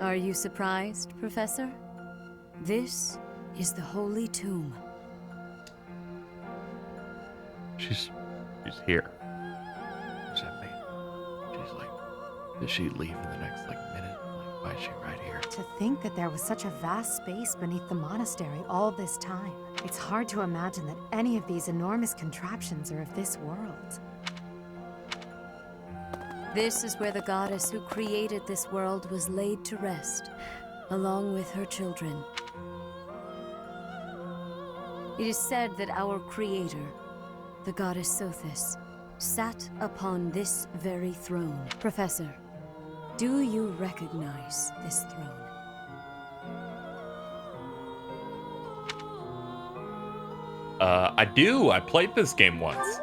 Are you surprised, Professor? This is the Holy Tomb. She's here. What does that mean? She's like, does she leave in the next minute? Like, why is she right here? To think that there was such a vast space beneath the monastery all this time. It's hard to imagine that any of these enormous contraptions are of this world. This is where the goddess who created this world was laid to rest, along with her children. It is said that our creator, the goddess Sothis, sat upon this very throne. Professor, do you recognize this throne? I do. I played this game once.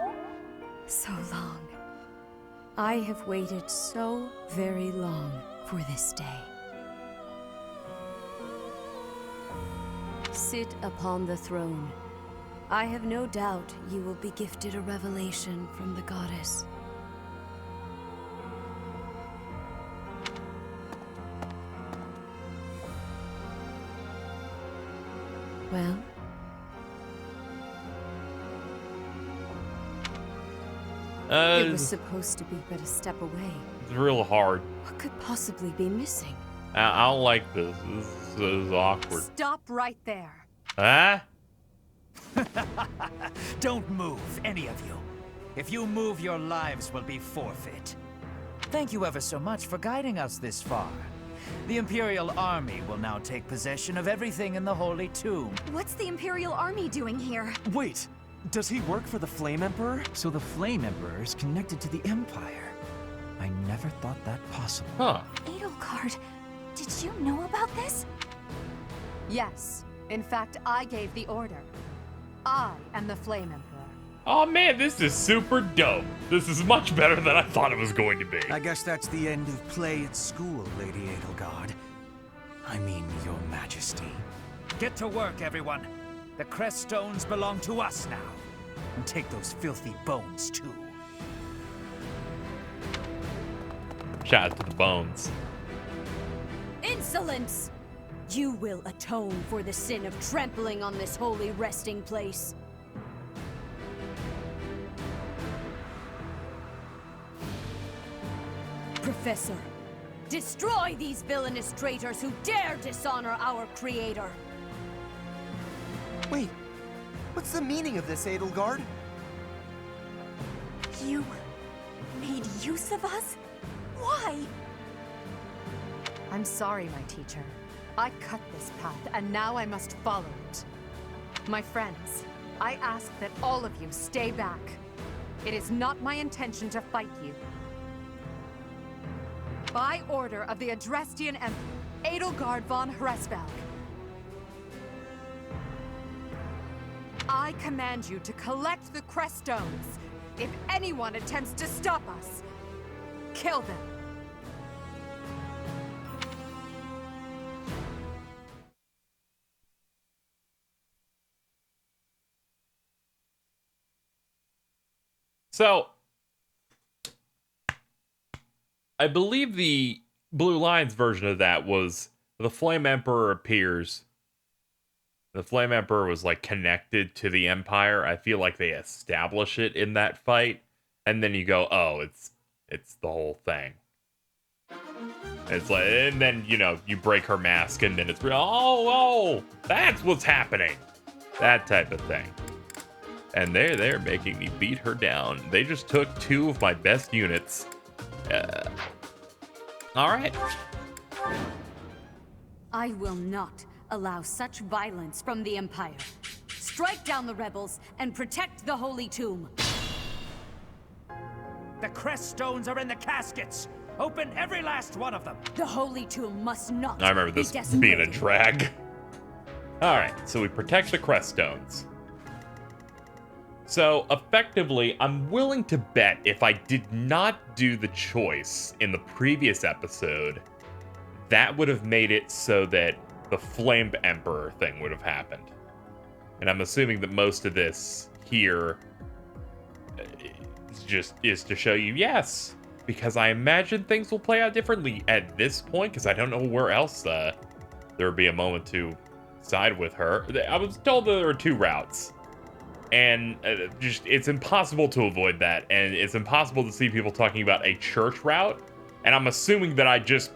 So long. I have waited so very long for this day. Sit upon the throne. I have no doubt you will be gifted a revelation from the goddess. Well? It was supposed to be but a step away. It's real hard. What could possibly be missing? I don't like this. This is awkward. Stop right there. Huh? Don't move, any of you. If you move, your lives will be forfeit. Thank you ever so much for guiding us this far. The Imperial Army will now take possession of everything in the Holy Tomb. What's the Imperial Army doing here? Wait, does he work for the Flame Emperor? So the Flame Emperor is connected to the Empire. I never thought that possible. Huh. Edlegard, did you know about this? Yes. In fact, I gave the order. I am the Flame Emperor. Oh man, this is super dope. This is much better than I thought it was going to be. I guess that's the end of play at school, Lady Edlegard. I mean, Your Majesty. Get to work, everyone. The crest stones belong to us now. And take those filthy bones, too. Shout out to the bones. Insolence! You will atone for the sin of trampling on this holy resting place. Professor, destroy these villainous traitors who dare dishonor our creator. Wait, what's the meaning of this, Edlegard? You made use of us? Why? I'm sorry, my teacher. I cut this path, and now I must follow it. My friends, I ask that all of you stay back. It is not my intention to fight you. By order of the Adrestian Emperor, Edlegard von Hresvelg, I command you to collect the crest stones. If anyone attempts to stop us, kill them. So, I believe the Blue Lions version of that was the Flame Emperor appears. The Flame Emperor was like connected to the Empire. I feel like they establish it in that fight, and then you go, "Oh, it's the whole thing." It's like, and then you break her mask, and then it's oh, that's what's happening. That type of thing. And they're making me beat her down. They just took 2 of my best units. All right. I will not allow such violence from the Empire. Strike down the rebels and protect the Holy Tomb. The crest stones are in the caskets. Open every last one of them. The Holy Tomb must not. I remember this being a drag. All right, so we protect the crest stones. So, effectively, I'm willing to bet if I did not do the choice in the previous episode, that would have made it so that the Flame Emperor thing would have happened. And I'm assuming that most of this here is to show you, yes, because I imagine things will play out differently at this point, because I don't know where else there would be a moment to side with her. I was told that there are 2 routes, and just it's impossible to avoid that, and it's impossible to see people talking about a church route, and I'm assuming that I just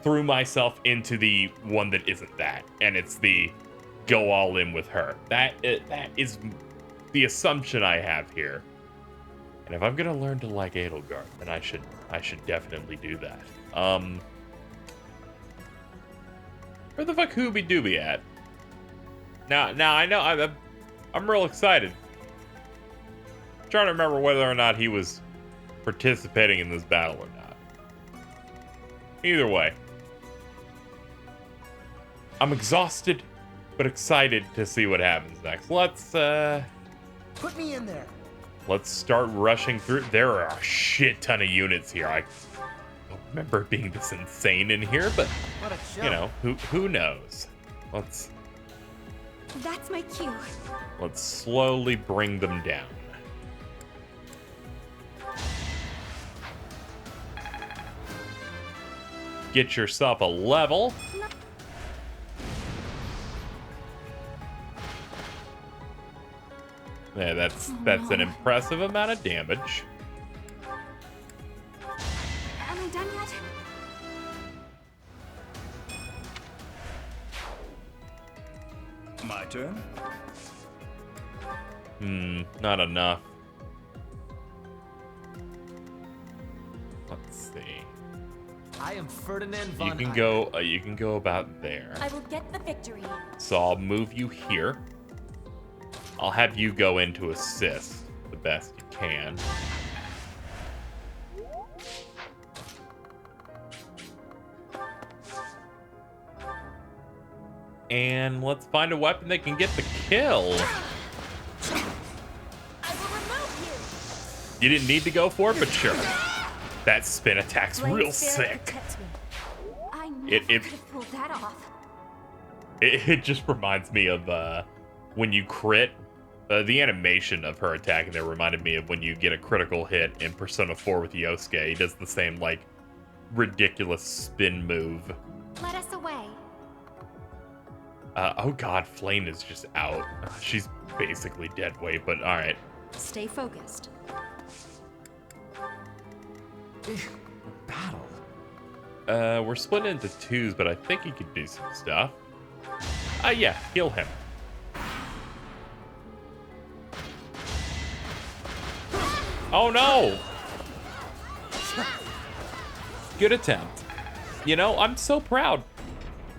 threw myself into the one that isn't that, and it's the go all in with her. That is the assumption I have here. And if I'm gonna learn to like Edlegard, then I should definitely do that. Where the fuck Hooby Dooby at? Now I know I'm real excited. I'm trying to remember whether or not he was participating in this battle or not. Either way, I'm exhausted but excited to see what happens next. Let's Put me in there. let's start rushing through. There are a shit ton of units here. I don't remember it being this insane in here, but What a show. you know, who knows? That's my cue. Let's slowly bring them down. Get yourself a level. Yeah, that's an impressive amount of damage. Am I done yet? My turn? Not enough. Let's see. I am Ferdinand You can go about there. I will get the victory. So I'll move you here. I'll have you go in to assist the best you can. And let's find a weapon that can get the kill. I will remove You didn't need to go for it, but sure. That spin attack's you. real sick. I never It- could have pulled that off. It just reminds me of when you crit. The animation of her attacking there reminded me of when you get a critical hit in Persona 4 with Yosuke. He does the same, like, ridiculous spin move. Let us away. Oh god, Flame is just out. She's basically dead weight, but alright. Stay focused. Battle. We're split into 2s, but I think he could do some stuff. Yeah, heal him. Oh no! Good attempt. You know, I'm so proud.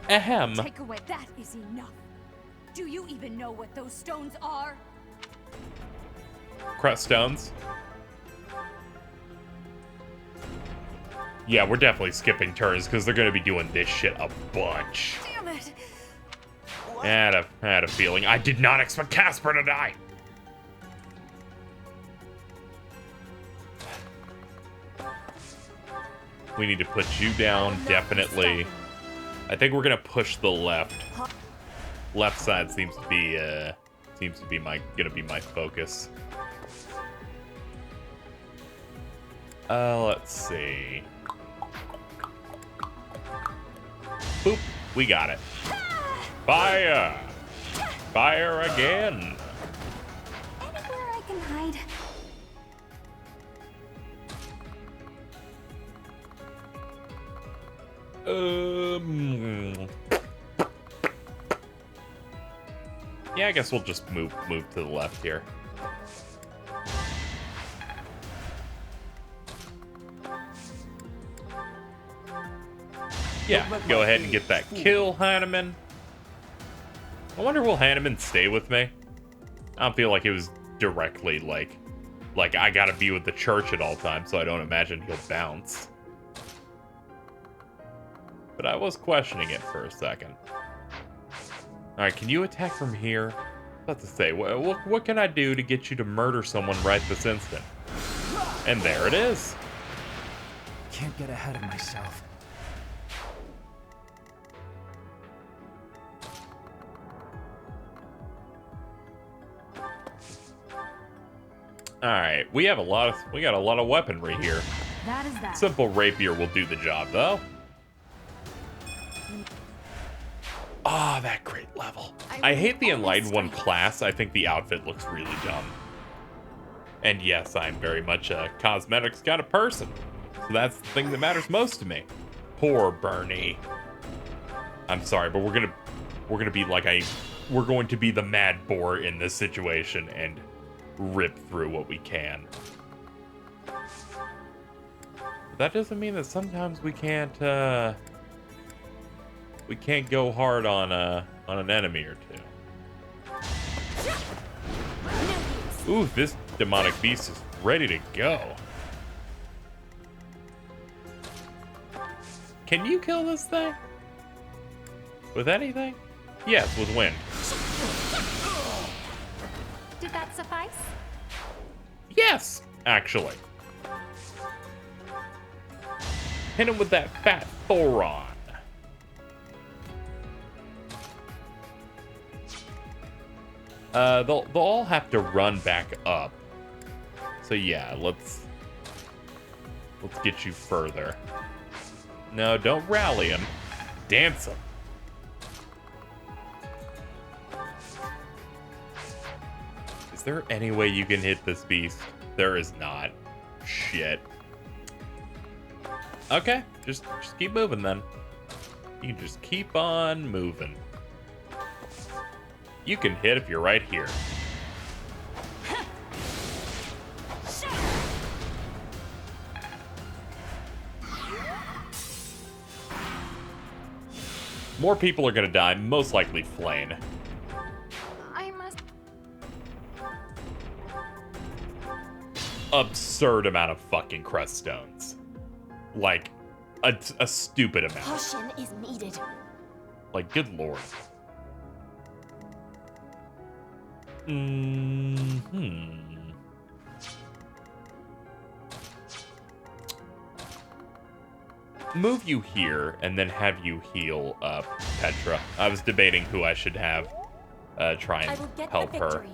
Ahem. Take away. That is enough. Do you even know what those stones are? Crest stones. Yeah, we're definitely skipping turns because they're gonna be doing this shit a bunch. Damn it! I had a feeling. I did not expect Casper to die. We need to put you down, definitely. I think we're gonna push the left. Left side seems to be gonna be my focus. Let's see. Boop, we got it. Fire! Fire again! Anywhere I can hide. Yeah, I guess we'll just move to the left here. Yeah, go ahead and get that kill, Hanneman. I wonder, will Hanneman stay with me? I don't feel like it was directly like I gotta be with the church at all times, so I don't imagine he'll bounce. But I was questioning it for a second. Alright, can you attack from here? I was about to say, what can I do to get you to murder someone right this instant? And there it is. Can't get ahead of myself. All right, we got a lot of weaponry here. That is that. Simple rapier will do the job, though. Ah, that great level. I hate the Enlightened One class. I think the outfit looks really dumb. And yes, I'm very much a cosmetics kind of person. So that's the thing that matters most to me. Poor Bernie. I'm sorry, but we're gonna be like we're going to be the mad boar in this situation and rip through what we can. But that doesn't mean that sometimes we can't go hard on an enemy or two. Ooh, this demonic beast is ready to go. Can you kill this thing? With anything? Yes, with wind. Did that suffice? Yes, actually. Hit him with that fat Thoron. They'll all have to run back up. So yeah, let's get you further. No, don't rally him. Dance him. Is there any way you can hit this beast? There is not. Shit. Okay, just keep moving then. You can just keep on moving. You can hit if you're right here. More people are gonna die, most likely Flane. I must... Absurd amount of fucking crest stones. Like, a stupid amount. Caution is needed. Like, good lord. Move you here and then have you heal up Petra. I was debating who I should have try and help her.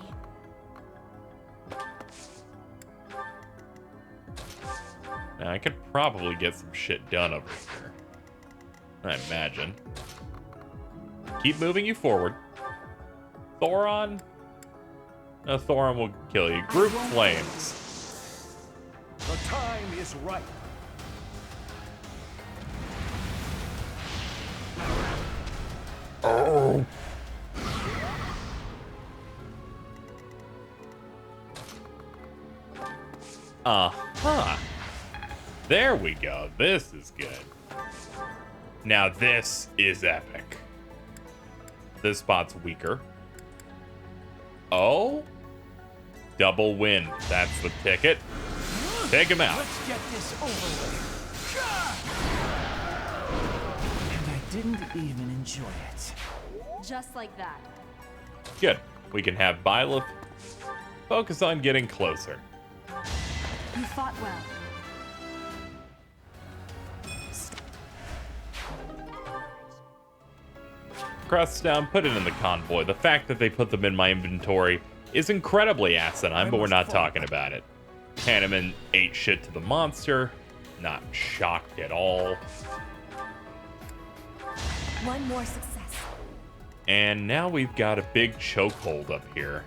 Now, I could probably get some shit done over here. I imagine. Keep moving you forward. Thoron? No, Thoron will kill you. Group flames. The time is right. Oh. Uh-huh. There we go. This is good. Now this is epic. This spot's weaker. Oh? Double wind. That's the ticket. Take him out. Let's get this over with. And I didn't even enjoy it. Just like that. Good. We can have Byleth focus on getting closer. You fought well. Crest down, put it in the convoy. The fact that they put them in my inventory is incredibly asinine, but we're not talking about it. Hanneman ate shit to the monster. Not shocked at all. One more success. And now we've got a big chokehold up here.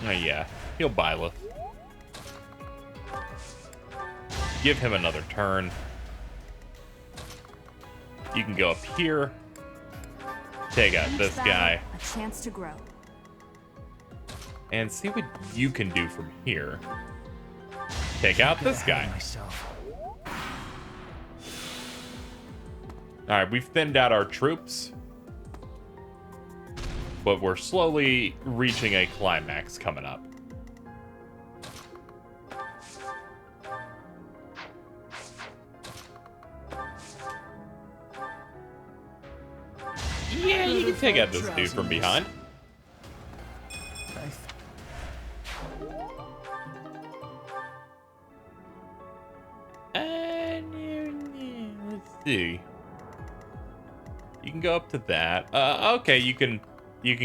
Oh yeah, he'll Byleth. Give him another turn. You can go up here. Take out Each this battle, guy. A chance to grow. And see what you can do from here. Take out this guy. Alright, we've thinned out our troops. But we're slowly reaching a climax coming up. Yeah, you can take out this dude from behind. Let's see. You can go up to that. Okay, you can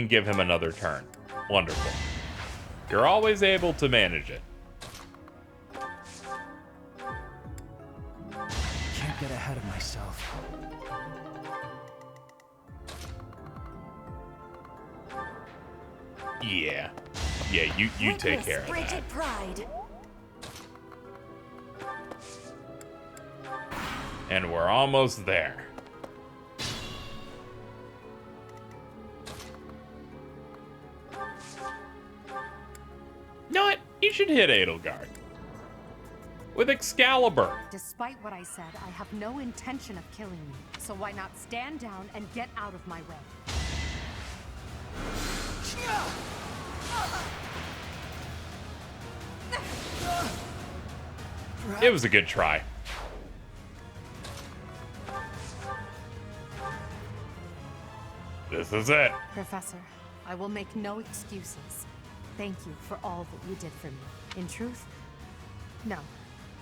give him another turn. Wonderful. You're always able to manage it. Can't get ahead of myself. Yeah. Yeah, you take care of that. Witness pride. And we're almost there. You know what? You should hit Edlegard. With Excalibur. Despite what I said, I have no intention of killing you. So why not stand down and get out of my way? It was a good try. This is it. Professor, I will make no excuses. Thank you for all that you did for me. In truth, no.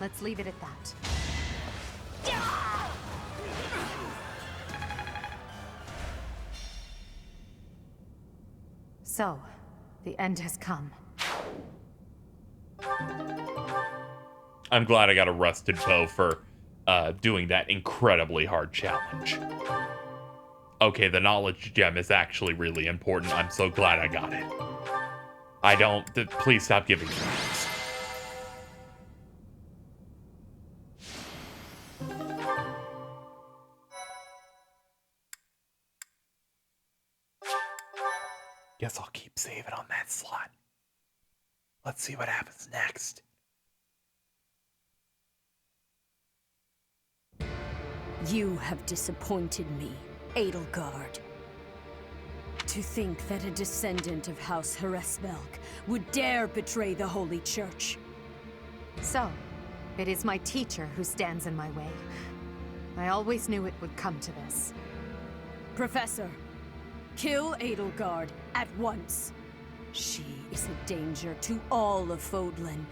Let's leave it at that. So, the end has come. I'm glad I got a rusted bow for doing that incredibly hard challenge. Okay, the knowledge gem is actually really important. I'm so glad I got it. I don't... Please stop giving me this. Guess I'll keep saving on that slot. Let's see what happens next. You have disappointed me, Edlegard. To think that a descendant of House Hresvelk would dare betray the Holy Church. So, it is my teacher who stands in my way. I always knew it would come to this. Professor, kill Edlegard at once. She is a danger to all of Fodlan.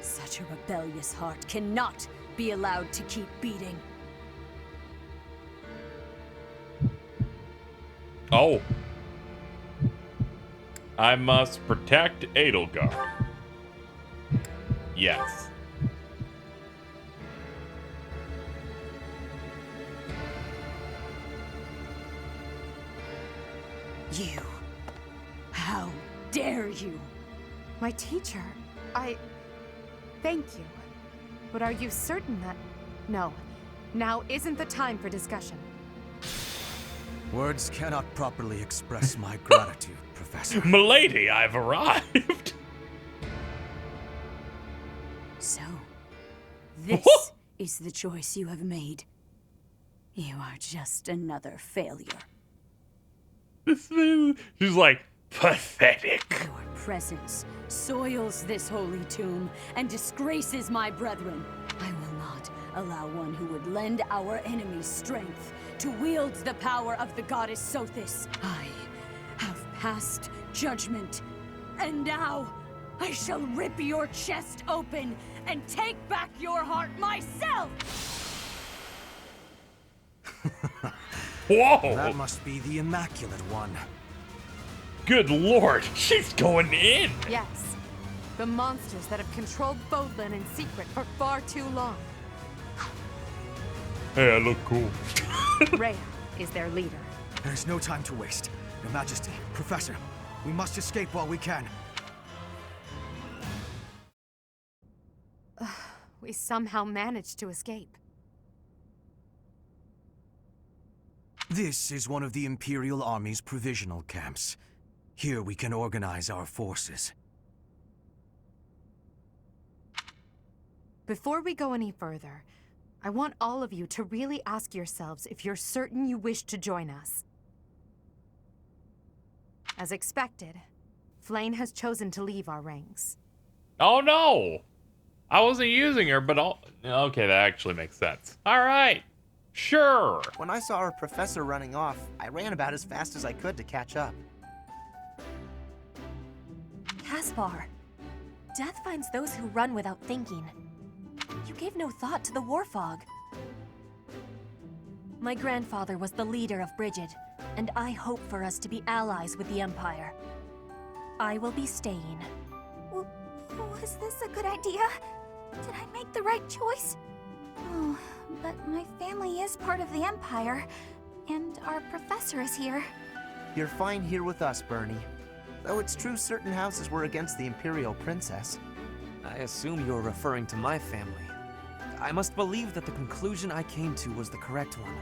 Such a rebellious heart cannot be allowed to keep beating. Oh. I must protect Edlegard. Yes. You. How dare you? My teacher, Thank you. But are you certain that... No. Now isn't the time for discussion. Words cannot properly express my gratitude, Professor. Milady, I've arrived. So, this is the choice you have made. You are just another failure. She's like, pathetic. Your presence soils this holy tomb and disgraces my brethren. I will not allow one who would lend our enemies strength to wield the power of the goddess Sothis. I have passed judgment, and now I shall rip your chest open and take back your heart myself! Whoa! That must be the Immaculate One. Good lord, she's going in! Yes. The monsters that have controlled Fodlan in secret for far too long. Hey, I look cool. Rhea is their leader. There's no time to waste. Your Majesty, Professor, we must escape while we can. We somehow managed to escape. This is one of the Imperial Army's provisional camps. Here we can organize our forces. Before we go any further, I want all of you to really ask yourselves if you're certain you wish to join us. As expected, Flayn has chosen to leave our ranks. Oh no! I wasn't using her, but okay, that actually makes sense. Alright, sure. When I saw our professor running off, I ran about as fast as I could to catch up. Caspar, death finds those who run without thinking. You gave no thought to the war fog. My grandfather was the leader of Brigid, and I hope for us to be allies with the Empire. I will be staying. Was this a good idea? Did I make the right choice? Oh, but my family is part of the Empire, and our professor is here. You're fine here with us, Bernie. Though it's true certain houses were against the Imperial Princess. I assume you're referring to my family. I must believe that the conclusion I came to was the correct one.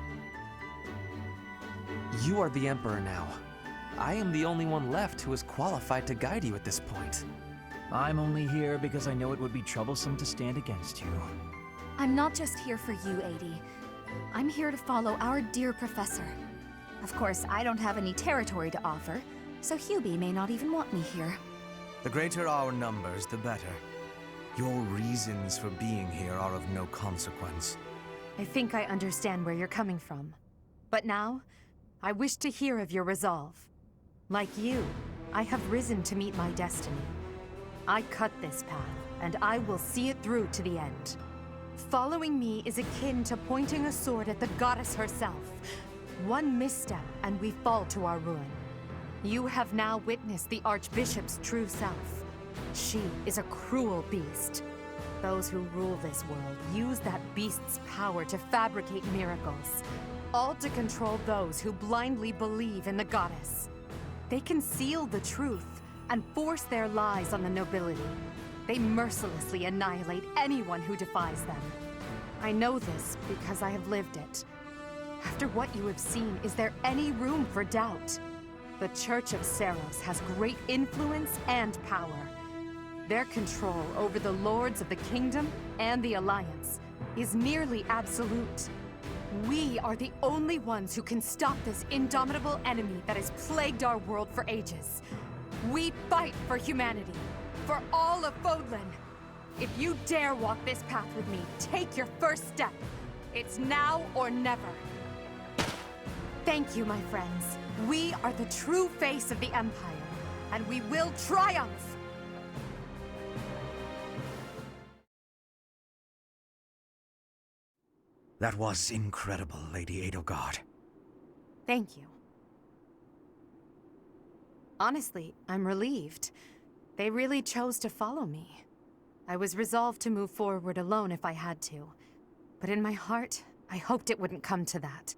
You are the Emperor now. I am the only one left who is qualified to guide you at this point. I'm only here because I know it would be troublesome to stand against you. I'm not just here for you, Adi. I'm here to follow our dear professor. Of course, I don't have any territory to offer, so Hubie may not even want me here. The greater our numbers, the better. Your reasons for being here are of no consequence. I think I understand where you're coming from. But now, I wish to hear of your resolve. Like you, I have risen to meet my destiny. I cut this path, and I will see it through to the end. Following me is akin to pointing a sword at the goddess herself. One misstep, and we fall to our ruin. You have now witnessed the Archbishop's true self. She is a cruel beast. Those who rule this world use that beast's power to fabricate miracles, all to control those who blindly believe in the goddess. They conceal the truth and force their lies on the nobility. They mercilessly annihilate anyone who defies them. I know this because I have lived it. After what you have seen, is there any room for doubt? The Church of Seiros has great influence and power. Their control over the lords of the kingdom and the Alliance is nearly absolute. We are the only ones who can stop this indomitable enemy that has plagued our world for ages. We fight for humanity, for all of Fodlan. If you dare walk this path with me, take your first step. It's now or never. Thank you, my friends. We are the true face of the Empire, and we will triumph! That was incredible, Lady Edlegard. Thank you. Honestly, I'm relieved. They really chose to follow me. I was resolved to move forward alone if I had to. But in my heart, I hoped it wouldn't come to that.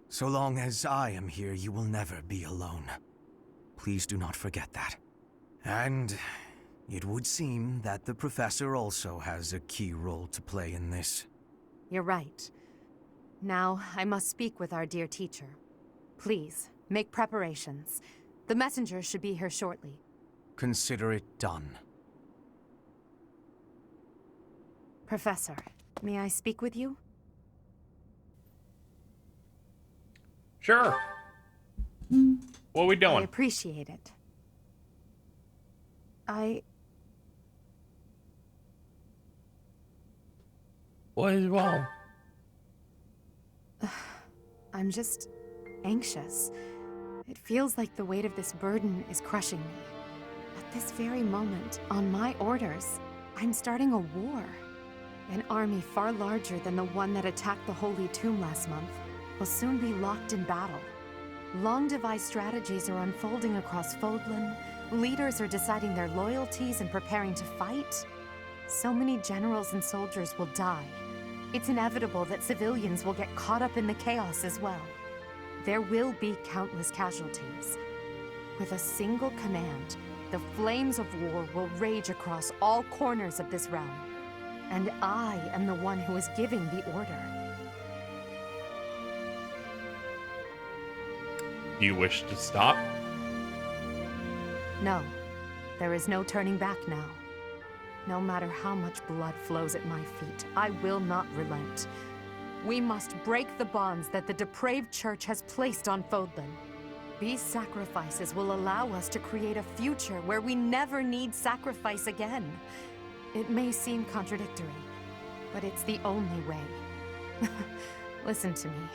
So long as I am here, you will never be alone. Please do not forget that. And it would seem that the Professor also has a key role to play in this. You're right. Now, I must speak with our dear teacher. Please, make preparations. The messenger should be here shortly. Consider it done. Professor, may I speak with you? Sure. What are we I doing? appreciate it. What is wrong? I'm just anxious. It feels like the weight of this burden is crushing me. At this very moment, on my orders, I'm starting a war. An army far larger than the one that attacked the Holy Tomb last month will soon be locked in battle. Long-devised strategies are unfolding across Fodlan. Leaders are deciding their loyalties and preparing to fight. So many generals and soldiers will die. It's inevitable that civilians will get caught up in the chaos as well. There will be countless casualties. With a single command, the flames of war will rage across all corners of this realm. And I am the one who is giving the order. Do you wish to stop? No, there is no turning back now. No matter how much blood flows at my feet, I will not relent. We must break the bonds that the depraved church has placed on Fodlan. These sacrifices will allow us to create a future where we never need sacrifice again. It may seem contradictory, but it's the only way. Listen to me.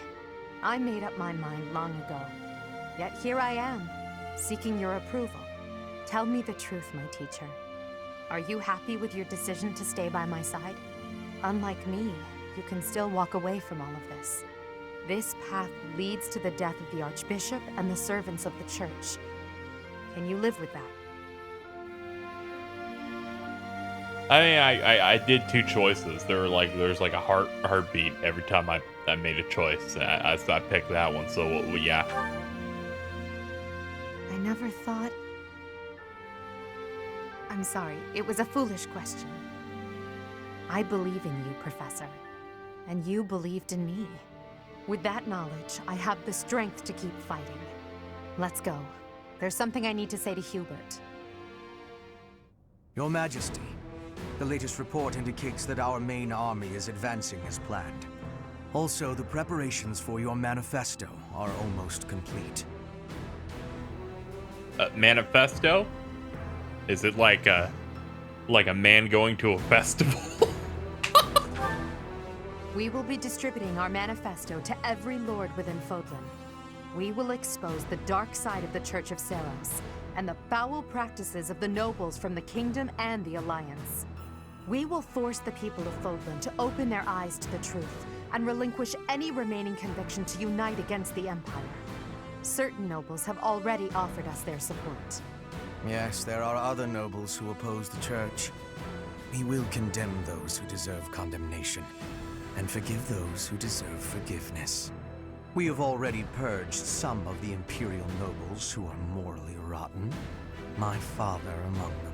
I made up my mind long ago. Yet here I am, seeking your approval. Tell me the truth, my teacher. Are you happy with your decision to stay by my side? Unlike me, you can still walk away from all of this. This path leads to the death of the Archbishop and the servants of the Church. Can you live with that? I mean, I did two choices. There's like a heartbeat every time I made a choice. I picked that one. So yeah. I never thought... I'm sorry, it was a foolish question. I believe in you, Professor. And you believed in me. With that knowledge, I have the strength to keep fighting. Let's go. There's something I need to say to Hubert. Your Majesty, the latest report indicates that our main army is advancing as planned. Also, the preparations for your manifesto are almost complete. Manifesto? Is it like a man going to a festival? We will be distributing our manifesto to every lord within Fodlan. We will expose the dark side of the Church of Seros and the foul practices of the nobles from the Kingdom and the Alliance. We will force the people of Fodlan to open their eyes to the truth and relinquish any remaining conviction to unite against the Empire. Certain nobles have already offered us their support. Yes, there are other nobles who oppose the Church. We will condemn those who deserve condemnation, and forgive those who deserve forgiveness. We have already purged some of the Imperial nobles who are morally rotten, my father among them.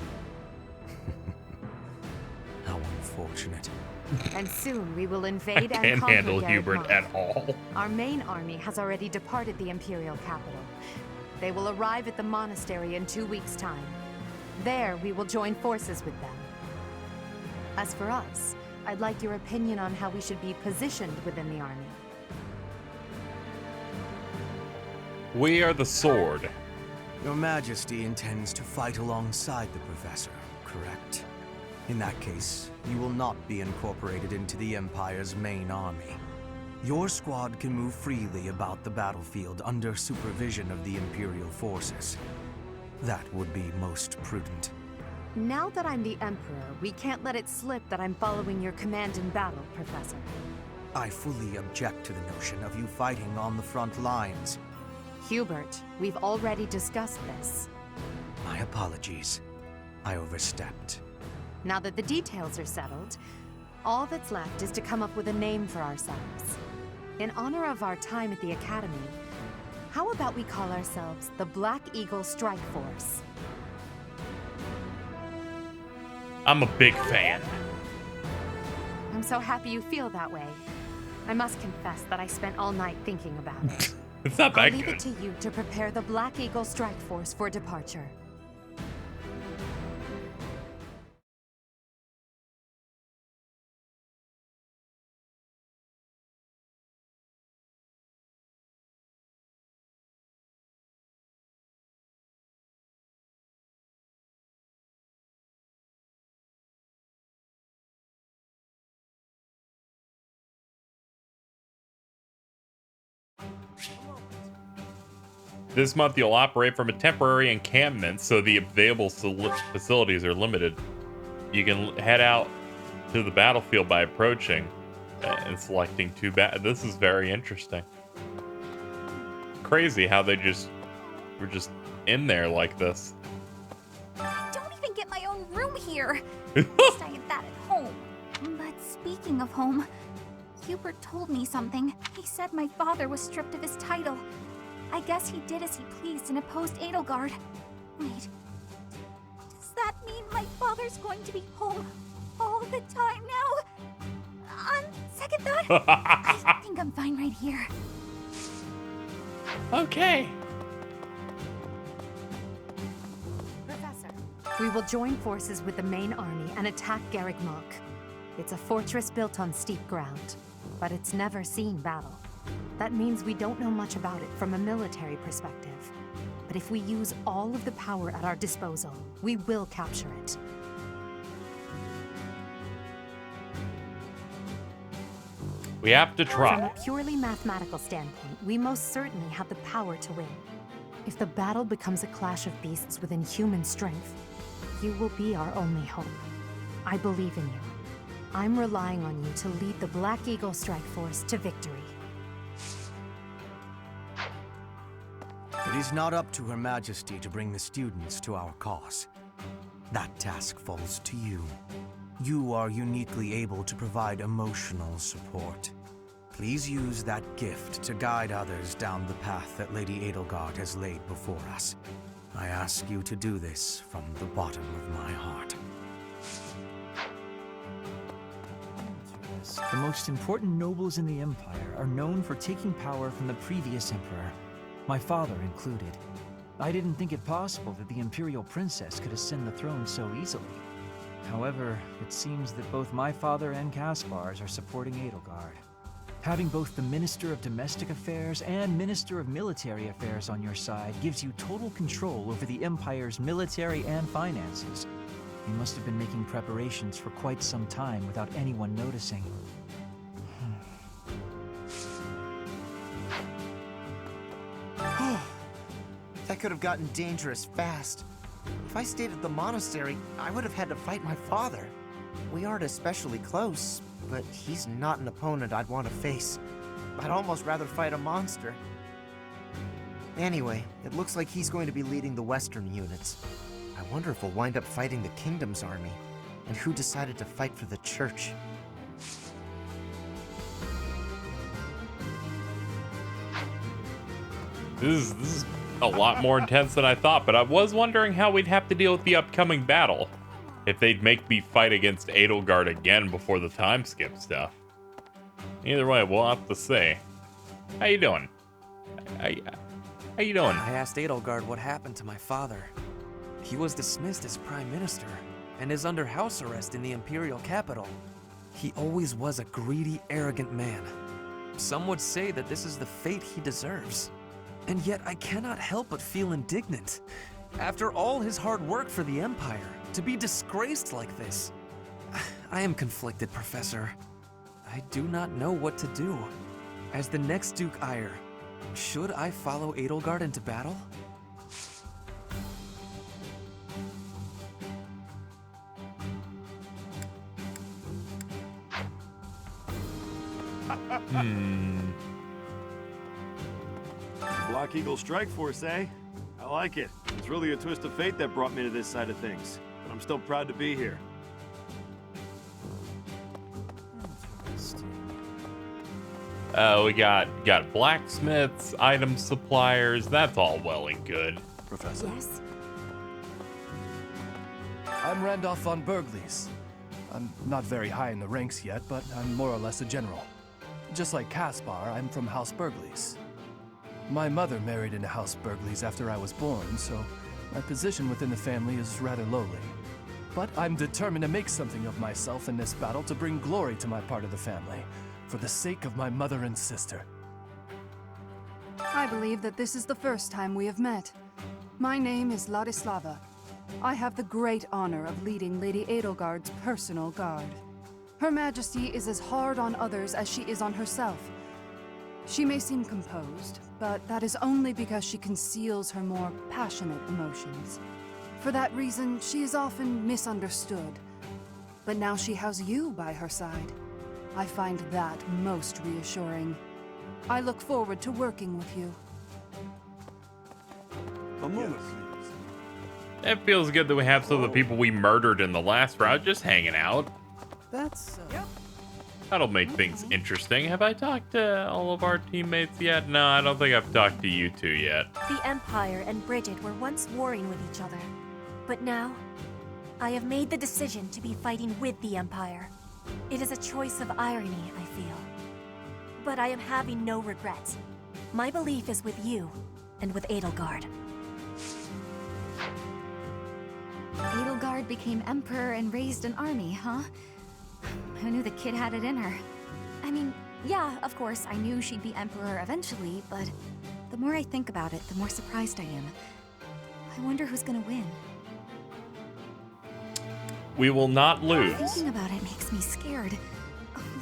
How unfortunate. And soon we will invade and Can't conquer handle Garreg Hubert Mach. at all. Our main army has already departed the Imperial capital. They will arrive at the monastery in 2 weeks' time. There, we will join forces with them. As for us, I'd like your opinion on how we should be positioned within the army. We are the sword. Your Majesty intends to fight alongside the Professor, correct? In that case, you will not be incorporated into the Empire's main army. Your squad can move freely about the battlefield under supervision of the Imperial forces. That would be most prudent. Now that I'm the Emperor, we can't let it slip that I'm following your command in battle, Professor. I fully object to the notion of you fighting on the front lines. Hubert, we've already discussed this. My apologies. I overstepped. Now that the details are settled, all that's left is to come up with a name for ourselves. In honor of our time at the Academy, how about we call ourselves the Black Eagle Strike Force? I'm a big fan. I'm so happy you feel that way. I must confess that I spent all night thinking about it. It's not I'll that leave good. it to you to prepare the Black Eagle Strike Force for departure. This month, you'll operate from a temporary encampment, so the available facilities are limited. You can head out to the battlefield by approaching and selecting two This is very interesting. Crazy how they were just in there like this. I don't even get my own room here. At least I had that at home. But speaking of home, Hubert told me something. He said my father was stripped of his title. I guess he did as he pleased and opposed Edlegard. Wait, does that mean my father's going to be home all the time now? On second thought, I think I'm fine right here. Okay. Professor, we will join forces with the main army and attack Garreg Mach. It's a fortress built on steep ground, but it's never seen battle. That means we don't know much about it from a military perspective. But if we use all of the power at our disposal, we will capture it. We have to From try. a purely mathematical standpoint, we most certainly have the power to win. If the battle becomes a clash of beasts within human strength, you will be our only hope. I believe in you. I'm relying on you to lead the Black Eagle Strike Force to victory. It is not up to Her Majesty to bring the students to our cause. That task falls to you. You are uniquely able to provide emotional support. Please use that gift to guide others down the path that Lady Edlegard has laid before us. I ask you to do this from the bottom of my heart. The most important nobles in the Empire are known for taking power from the previous Emperor, my father included. I didn't think it possible that the Imperial Princess could ascend the throne so easily. However, it seems that both my father and Caspar's are supporting Edlegard. Having both the Minister of Domestic Affairs and Minister of Military Affairs on your side gives you total control over the Empire's military and finances. You must have been making preparations for quite some time without anyone noticing. That could have gotten dangerous fast. If I stayed at the monastery, I would have had to fight my father. We aren't especially close, but he's not an opponent I'd want to face. I'd almost rather fight a monster. Anyway, it looks like he's going to be leading the Western units. I wonder if we'll wind up fighting the Kingdom's army, and who decided to fight for the Church. This is a lot more intense than I thought, but I was wondering how we'd have to deal with the upcoming battle. If they'd make me fight against Edlegard again before the time skip stuff. Either way, we'll have to see. How you doing? How you doing? I asked Edlegard what happened to my father. He was dismissed as Prime Minister and is under house arrest in the Imperial capital. He always was a greedy, arrogant man. Some would say that this is the fate he deserves. And yet I cannot help but feel indignant. After all his hard work for the Empire, to be disgraced like this. I am conflicted, Professor. I do not know what to do. As the next Duke Ire, should I follow Edlegard into battle? Black Eagle Strike Force, eh? I like it. It's really a twist of fate that brought me to this side of things. But I'm still proud to be here. We got blacksmiths, item suppliers. That's all well and good. Professor. Yes? I'm Randolph von Berglies. I'm not very high in the ranks yet, but I'm more or less a general. Just like Caspar, I'm from House Berglies. My mother married into House Berglies after I was born, so my position within the family is rather lowly. But I'm determined to make something of myself in this battle to bring glory to my part of the family, for the sake of my mother and sister. I believe that this is the first time we have met. My name is Ladislava. I have the great honor of leading Lady Edlegard's personal guard. Her Majesty is as hard on others as she is on herself. She may seem composed, but that is only because she conceals her more passionate emotions. For that reason, she is often misunderstood. But now she has you by her side. I find that most reassuring. I look forward to working with you. A moment, please. It feels good that we have some of the people we murdered in the last round just hanging out. That's, That'll make things interesting. Have I talked to all of our teammates yet? No, I don't think I've talked to you two yet. The Empire and Bridget were once warring with each other. But now, I have made the decision to be fighting with the Empire. It is a choice of irony, I feel. But I am having no regrets. My belief is with you, and with Edlegard. Edlegard became emperor and raised an army, huh? Who knew the kid had it in her? I mean, yeah, of course, I knew she'd be emperor eventually, but the more I think about it, the more surprised I am. I wonder who's gonna win. We will not lose. Thinking about it makes me scared.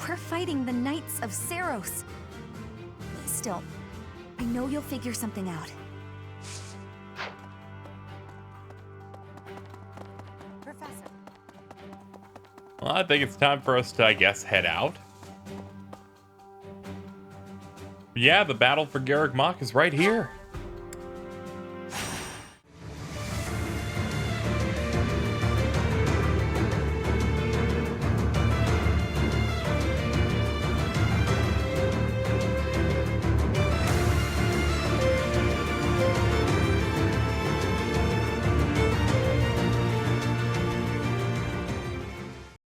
We're fighting the Knights of Saros. Still, I know you'll figure something out. Professor. Well, I think it's time for us to, I guess, head out. Yeah, the battle for Garreg Mach is right here.